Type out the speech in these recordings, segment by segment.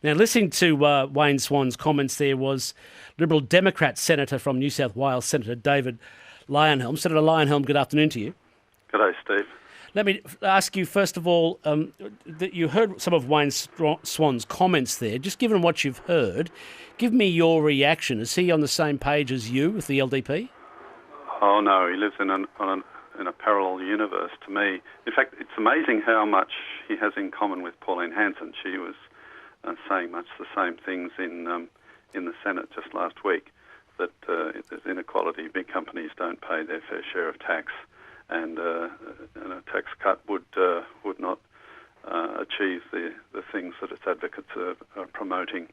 Now, listening to Wayne Swan's comments, there was Liberal Democrat Senator from New South Wales, Senator David Leyonhjelm. Senator Leyonhjelm, good afternoon to you. G'day, Steve. Let me ask you, first of all, that you heard some of Wayne Swan's comments there. Just given what you've heard, give me your reaction. Is he on the same page as you with the LDP? Oh, no, he lives in a parallel universe to me. In fact, it's amazing how much he has in common with Pauline Hanson. She was saying much the same things in the Senate just last week, that there's inequality, big companies don't pay their fair share of tax, and a tax cut would not achieve the things that its advocates are promoting.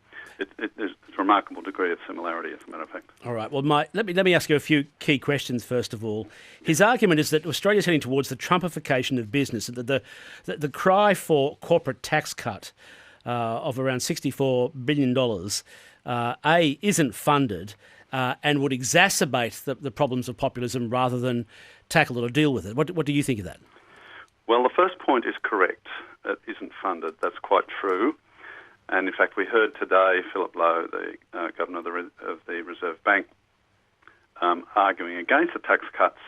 There's a remarkable degree of similarity, as a matter of fact. All right. Well, let me ask you a few key questions first of all. His argument is that Australia's heading towards the Trumpification of business. That the cry for corporate tax cut of around $64 billion isn't funded and would exacerbate the problems of populism rather than tackle it or deal with it. What do you think of that? Well, the first point is correct. It isn't funded. That's quite true. And in fact, we heard today Philip Lowe, the Governor of the Reserve Bank, arguing against the tax cuts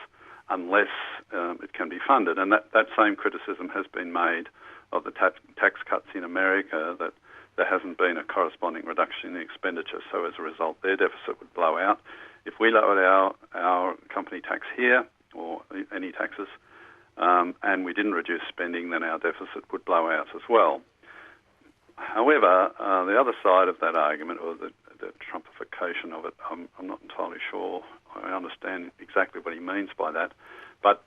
unless it can be funded. And that same criticism has been made of the tax cuts in America, that there hasn't been a corresponding reduction in expenditure. So as a result, their deficit would blow out. If we lowered our company tax here, or any taxes, and we didn't reduce spending, then our deficit would blow out as well. However, the other side of that argument, or the Trumpification of it, I'm not entirely sure I understand exactly what he means by that, but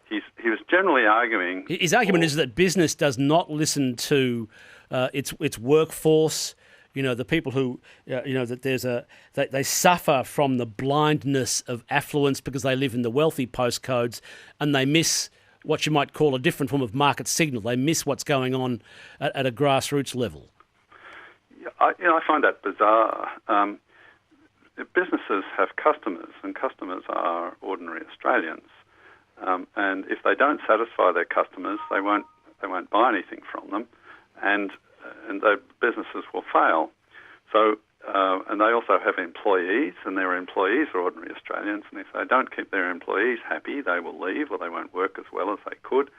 he was generally arguing... His argument is that business does not listen to its workforce, the people who, that they suffer from the blindness of affluence because they live in the wealthy postcodes and they miss what you might call a different form of market signal. They miss what's going on at a grassroots level. Yeah, I find that bizarre. Businesses have customers, and customers are ordinary Australians. And if they don't satisfy their customers, they won't buy anything from them, and the businesses will fail. So, and they also have employees, and their employees are ordinary Australians, and if they don't keep their employees happy, they will leave, or they won't work as well as they could,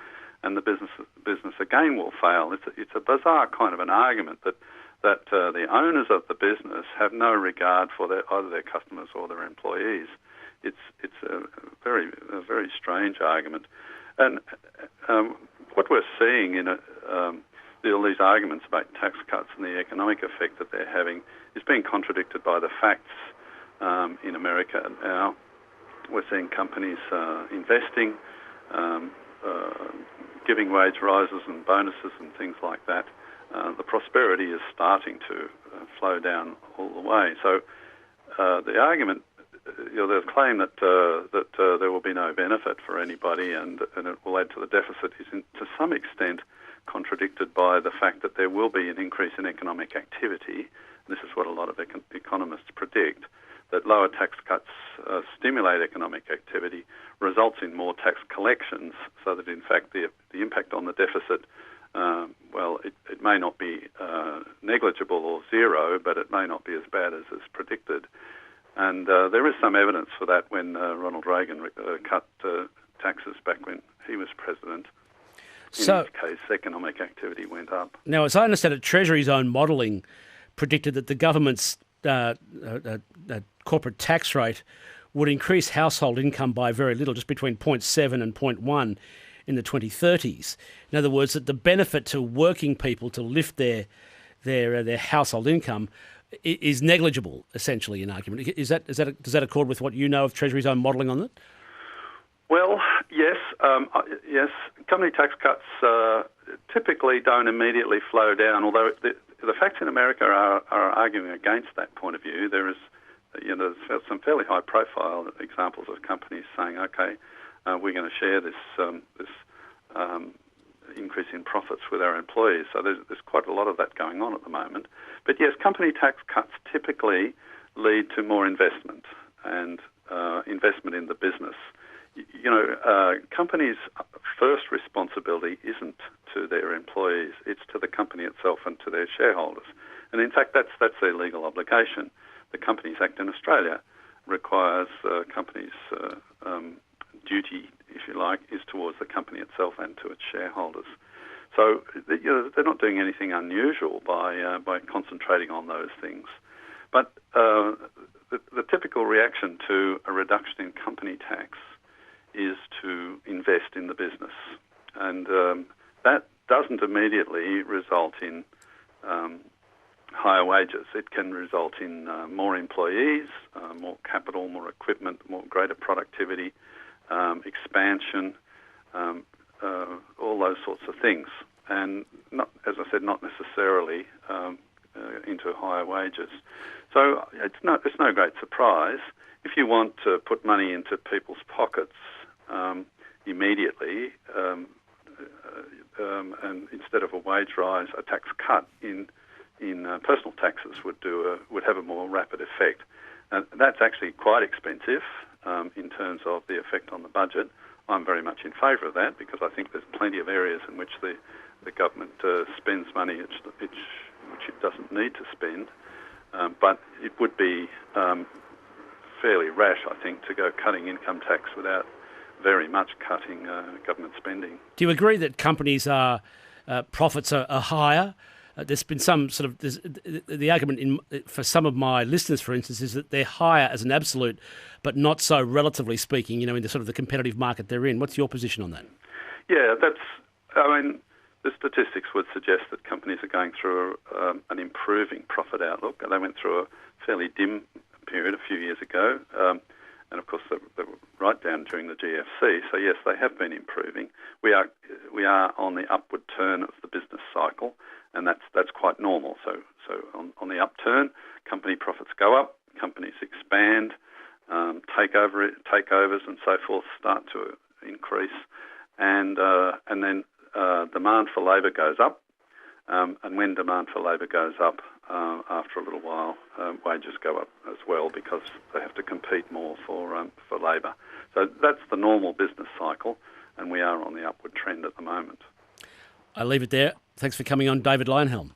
and the business again will fail. It's a bizarre kind of an argument that the owners of the business have no regard for either their customers or their employees. It's a very strange argument, and what we're seeing in all these arguments about tax cuts and the economic effect that they're having is being contradicted by the facts in America now. We're seeing companies investing, giving wage rises and bonuses and things like that. The prosperity is starting to flow down all the way. So the argument, the claim that there will be no benefit for anybody and it will add to the deficit is to some extent contradicted by the fact that there will be an increase in economic activity. This is what a lot of economists predict, that lower tax cuts stimulate economic activity, results in more tax collections, so that in fact the impact on the deficit, it may not be negligible or zero, but it may not be as bad as is predicted. And there is some evidence for that when Ronald Reagan cut taxes back when he was president. In this case, economic activity went up. Now, as I understand it, Treasury's own modelling predicted that the government's corporate tax rate would increase household income by very little, just between 0.7 and 0.1 in the 2030s. In other words, that the benefit to working people to lift their household income is negligible, essentially, in argument. Does that accord with what you know of Treasury's own modelling on it? Well, yes. Yes. Company tax cuts typically don't immediately flow down, although the facts in America are arguing against that point of view. There's some fairly high-profile examples of companies saying, "Okay, we're going to share this increase in profits with our employees." So there's quite a lot of that going on at the moment. But yes, company tax cuts typically lead to more investment and investment in the business. Companies' first responsibility isn't to their employees; it's to the company itself and to their shareholders. And in fact, that's their legal obligation. The Companies Act in Australia requires companies' duty, if you like, is towards the company itself and to its shareholders. So they're not doing anything unusual by concentrating on those things. But the typical reaction to a reduction in company tax is to invest in the business, and that doesn't immediately result in higher wages. It can result in more employees, more capital, more equipment, greater productivity, expansion, all those sorts of things, and not, as I said, not necessarily into higher wages. So it's no great surprise. If you want to put money into people's pockets immediately, and instead of a wage rise, a tax cut in personal taxes would have a more rapid effect. And that's actually quite expensive in terms of the effect on the budget. I'm very much in favour of that because I think there's plenty of areas in which the government spends money which it doesn't need to spend. But it would be fairly rash, I think, to go cutting income tax without very much cutting government spending. Do you agree that companies' profits are higher? There's been some sort of the argument for some of my listeners, for instance, is that they're higher as an absolute, but not so relatively speaking. In the sort of the competitive market they're in. What's your position on that? Yeah, the statistics would suggest that companies are going through an improving profit outlook. They went through a fairly dim period a few years ago, and of course they were right down during the GFC. So yes, they have been improving. We are on the upward turn of the business cycle, and that's quite normal. So on the upturn, company profits go up, companies expand, takeovers and so forth start to increase, and then demand for labour goes up, and when demand for labour goes up, after a little while, wages go up as well because they have to compete more for labour. So that's the normal business cycle, and we are on the upward trend at the moment. I leave it there. Thanks for coming on, David Leyonhjelm.